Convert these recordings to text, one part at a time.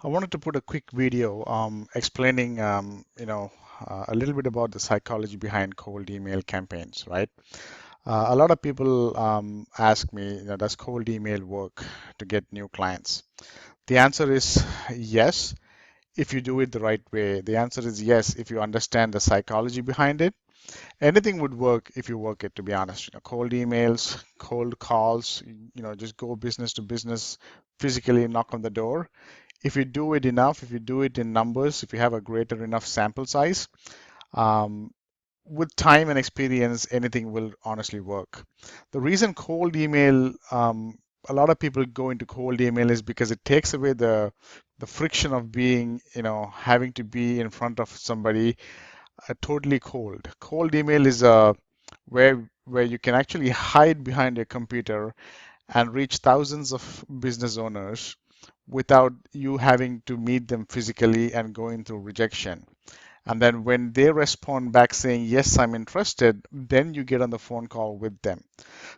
I wanted to put a quick video explaining, a little bit about the psychology behind cold email campaigns, right? A lot of people ask me, does cold email work to get new clients? The answer is yes, if you do it the right way. The answer is yes, if you understand the psychology behind it. Anything would work if you work it, to be honest. Cold emails, cold calls, just go business to business, physically knock on the door. If you do it enough, if you do it in numbers, if you have a greater enough sample size, um, with time and experience, anything will honestly work. The reason cold email, a lot of people go into cold email is because it takes away the friction of being, having to be in front of somebody totally cold. Cold email is where you can actually hide behind your computer and reach thousands of business owners without you having to meet them physically and going through rejection. And then when they respond back saying, yes, I'm interested, then you get on the phone call with them.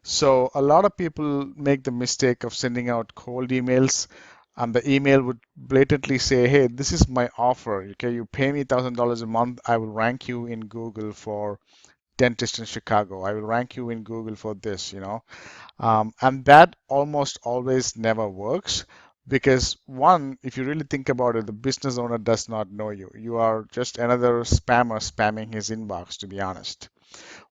So a lot of people make the mistake of sending out cold emails, and the email would blatantly say, hey, this is my offer. Okay, you pay me $1,000 a month, I will rank you in Google for dentist in Chicago. I will rank you in Google for this. And that almost always never works because, one, if you really think about it, the business owner does not know you. You are just another spammer spamming his inbox, to be honest.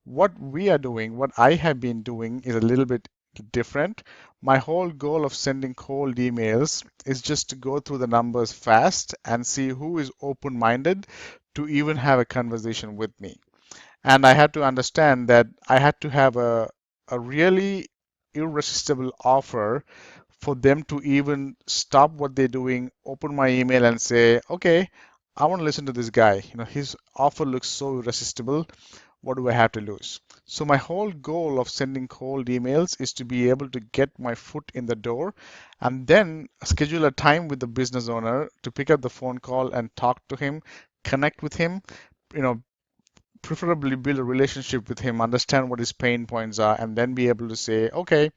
What we are doing, what I have been doing, is a little bit different. My whole goal of sending cold emails is just to go through the numbers fast and see who is open minded to even have a conversation with me. And I had to understand that I had to have a really irresistible offer for them to even stop what they're doing, open my email and say, okay, I want to listen to this guy. His offer looks so irresistible. What do I have to lose? So my whole goal of sending cold emails is to be able to get my foot in the door and then schedule a time with the business owner to pick up the phone call and talk to him, connect with him, you know, preferably build a relationship with him, understand what his pain points are, and then be able to say, okay,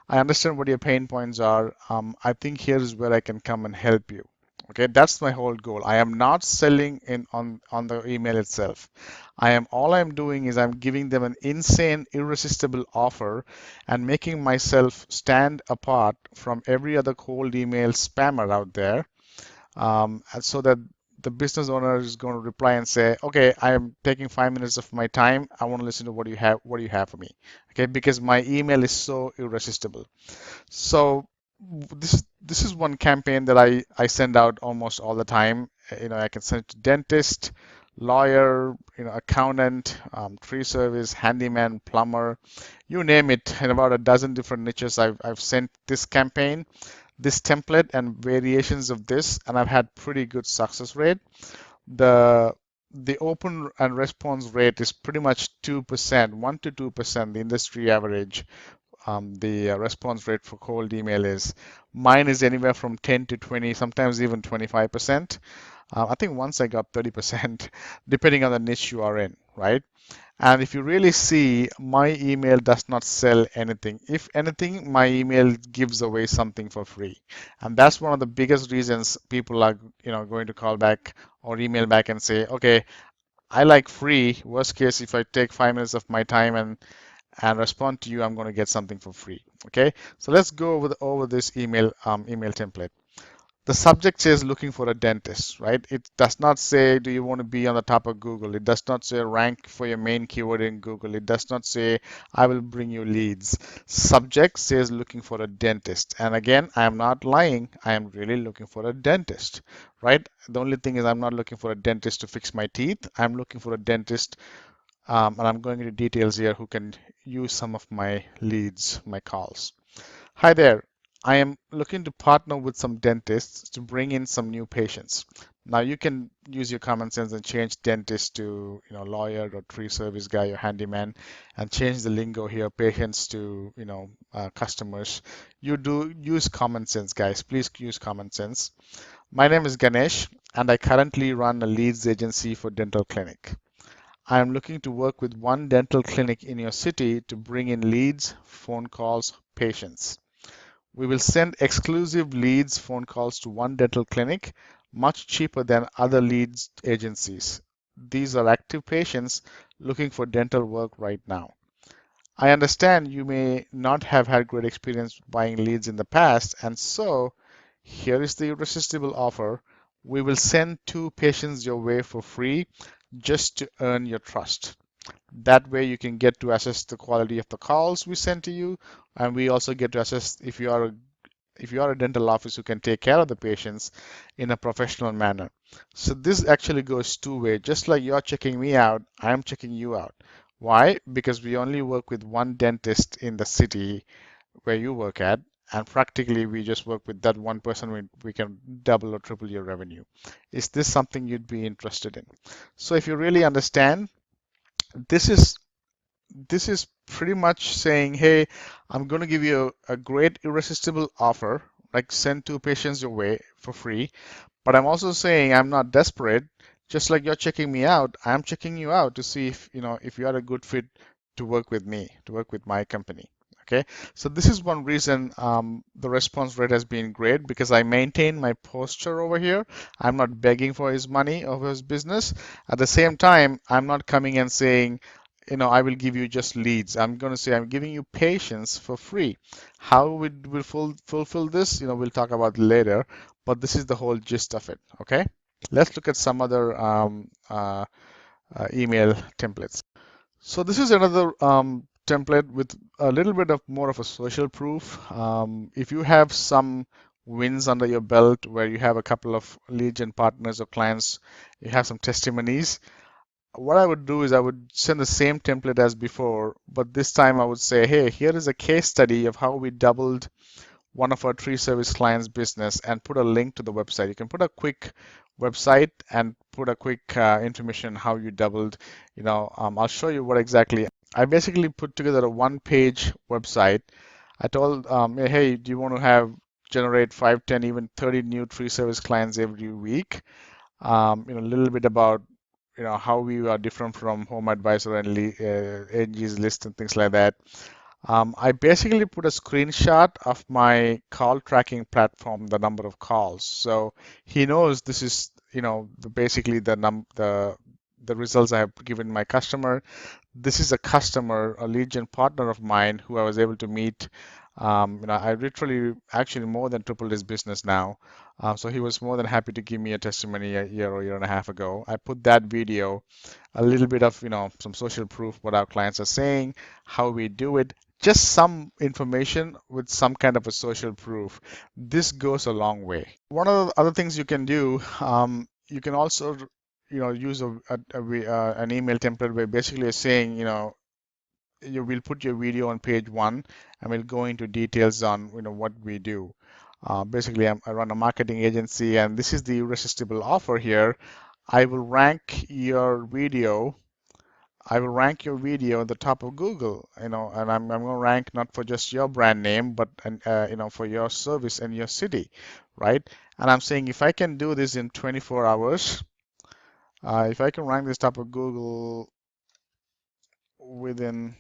I understand what your pain points are. I think here is where I can come and help you. Okay, that's my whole goal. I am not selling in on the email itself. All I'm doing is I'm giving them an insane, irresistible offer and making myself stand apart from every other cold email spammer out there, and so that the business owner is going to reply and say, okay, I am taking 5 minutes of my time. I want to listen to what do you have for me? Okay, because my email is so irresistible. So this is one campaign that I send out almost all the time. I can send it to dentist, lawyer, accountant, tree service, handyman, plumber, you name it. In about a dozen different niches, I've sent this campaign, this template, and variations of this, and I've had pretty good success rate. The the open and response rate is pretty much 2%, 1 to 2%, the industry average. The response rate for cold email is, mine is anywhere from 10 to 20, sometimes even 25%. I think once I got 30%, depending on the niche you are in, right? And if you really see, my email does not sell anything. If anything, my email gives away something for free. And that's one of the biggest reasons people are, going to call back or email back and say, okay, I like free. Worst case, if I take 5 minutes of my time and respond to you, I'm going to get something for free. Okay, so let's go over this email template. The subject says looking for a dentist, right? It does not say, do you want to be on the top of Google? It does not say rank for your main keyword in Google. It does not say, I will bring you leads. Subject says looking for a dentist. And again, I am not lying. I am really looking for a dentist, right? The only thing is I'm not looking for a dentist to fix my teeth. I'm looking for a dentist, and I'm going into details here, who can use some of my leads, my calls. Hi there. I am looking to partner with some dentists to bring in some new patients. Now you can use your common sense and change dentist to, lawyer or tree service guy or handyman, and change the lingo here, patients to, customers. You do use common sense, guys. Please use common sense. My name is Ganesh, and I currently run a leads agency for dental clinic. I am looking to work with one dental clinic in your city to bring in leads, phone calls, patients. We will send exclusive leads phone calls to one dental clinic, much cheaper than other leads agencies. These are active patients looking for dental work right now. I understand you may not have had great experience buying leads in the past, and so here is the irresistible offer. We will send two patients your way for free just to earn your trust. That way you can get to assess the quality of the calls we send to you, and we also get to assess if you are a dental office who can take care of the patients in a professional manner. So this actually goes two ways. Just like you're checking me out, I'm checking you out. Why? Because we only work with one dentist in the city where you work at, and practically we just work with that one person. We can double or triple your revenue. Is this something you'd be interested in? So if you really understand, this is this is pretty much saying, hey, I'm going to give you a great irresistible offer, like send two patients your way for free. But I'm also saying I'm not desperate. Just like you're checking me out, I'm checking you out to see if, if you are a good fit to work with me, to work with my company. Okay, so this is one reason the response rate has been great because I maintain my posture over here. I'm not begging for his money or his business. At the same time, I'm not coming and saying, I will give you just leads. I'm going to say I'm giving you patients for free. How we will fulfill this, we'll talk about later, but this is the whole gist of it. Okay, let's look at some other email templates. So this is another template with a little bit of more of a social proof. If you have some wins under your belt where you have a couple of lead gen partners or clients, you have some testimonies, what I would do is I would send the same template as before, but this time I would say, hey, here is a case study of how we doubled one of our tree service clients' business and put a link to the website. You can put a quick website and put a quick information how you doubled. I'll show you what exactly. I basically put together a one-page website. I told, hey, do you want to generate 5, 10, even 30 new tree service clients every week? A little bit about how we are different from Home Advisor and Angie's List and things like that. I basically put a screenshot of my call tracking platform, the number of calls. So he knows this is, basically the results I have given my customer. This is a customer, a lead gen partner of mine who I was able to meet. I literally actually more than tripled his business now. So he was more than happy to give me a testimony a year or year and a half ago. I put that video, a little bit of, some social proof, what our clients are saying, how we do it, just some information with some kind of a social proof. This goes a long way. One of the other things you can do, you can also, use an email template where basically you're saying, you will put your video on page one and we'll go into details on, what we do. Basically, I run a marketing agency and this is the irresistible offer here. I will rank your video I will rank your video at the top of Google, and I'm going to rank not for just your brand name, but for your service and your city, right? And I'm saying if I can do this in 24 hours, if I can rank this top of Google within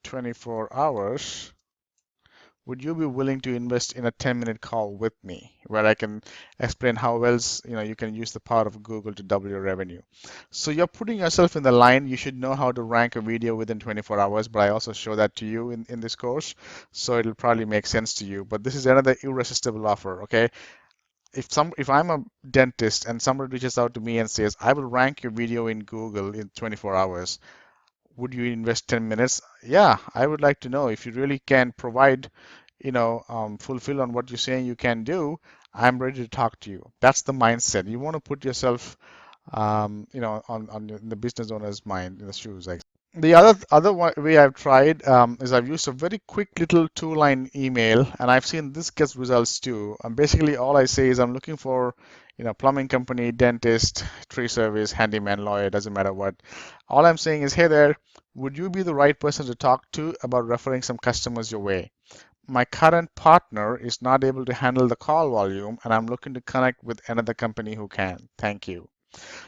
24 hours, would you be willing to invest in a 10-minute call with me where I can explain how else you can use the power of Google to double your revenue? So you're putting yourself in the line. You should know how to rank a video within 24 hours, but I also show that to you in this course, so it'll probably make sense to you. But this is another irresistible offer, okay? If I'm a dentist and somebody reaches out to me and says, I will rank your video in Google in 24 hours, would you invest 10 minutes? Yeah, I would like to know if you really can provide, fulfill on what you're saying you can do. I'm ready to talk to you. That's the mindset. You want to put yourself, in the business owner's mind, in the shoes. The way I've tried is I've used a very quick little two-line email, and I've seen this gets results too. Basically, all I say is I'm looking for, plumbing company, dentist, tree service, handyman, lawyer, doesn't matter what. All I'm saying is, hey there, would you be the right person to talk to about referring some customers your way? My current partner is not able to handle the call volume, and I'm looking to connect with another company who can. Thank you.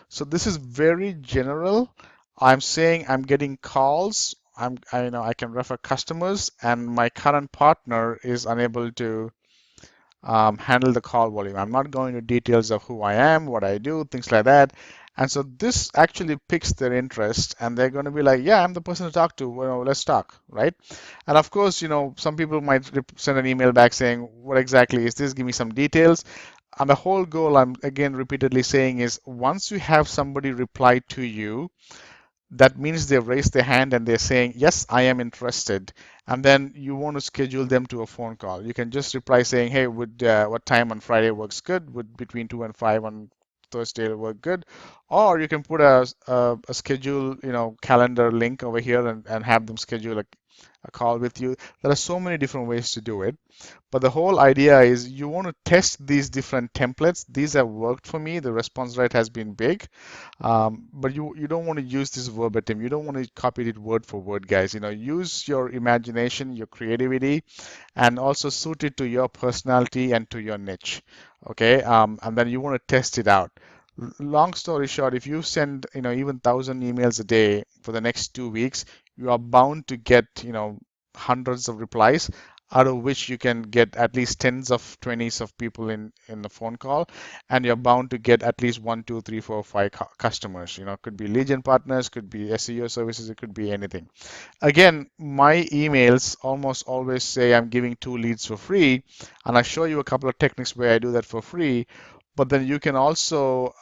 So this is very general. I'm saying I'm getting calls I can refer customers, and my current partner is unable to handle the call volume. I'm not going into details of who I am, what I do, things like that. And so this actually picks their interest, and they're going to be like, yeah, I'm the person to talk to. Let's talk, right? And of course, some people might send an email back saying, what exactly is this? Give me some details. And the whole goal, I'm again repeatedly saying, is once you have somebody reply to you, that means they've raised their hand and they're saying, yes, I am interested. And then you want to schedule them to a phone call. You can just reply saying, hey, would what time on Friday works good? Would between 2 and 5 on Thursday work good? Or you can put a schedule, calendar link over here and have them schedule a call with you. There are so many different ways to do it. But the whole idea is you want to test these different templates. These have worked for me. The response rate has been big. But you don't want to use this verbatim. You don't want to copy it word for word, guys. Use your imagination, your creativity, and also suit it to your personality and to your niche. Okay, and then you want to test it out. Long story short, if you send even 1,000 emails a day for the next 2 weeks, you are bound to get hundreds of replies, out of which you can get at least tens of twenties of people in the phone call, and you're bound to get at least one, two, three, four, five customers. Could be lead gen partners, could be SEO services, it could be anything. Again, my emails almost always say I'm giving 2 leads for free, and I show you a couple of techniques where I do that for free. But then you can also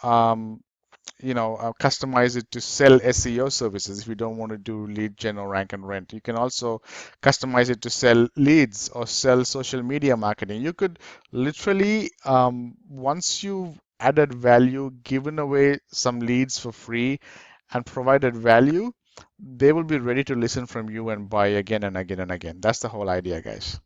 customize it to sell SEO services if you don't want to do lead gen or rank and rent. You can also customize it to sell leads or sell social media marketing. You could literally, once you've added value, given away some leads for free, and provided value, they will be ready to listen from you and buy again and again and again. That's the whole idea, guys.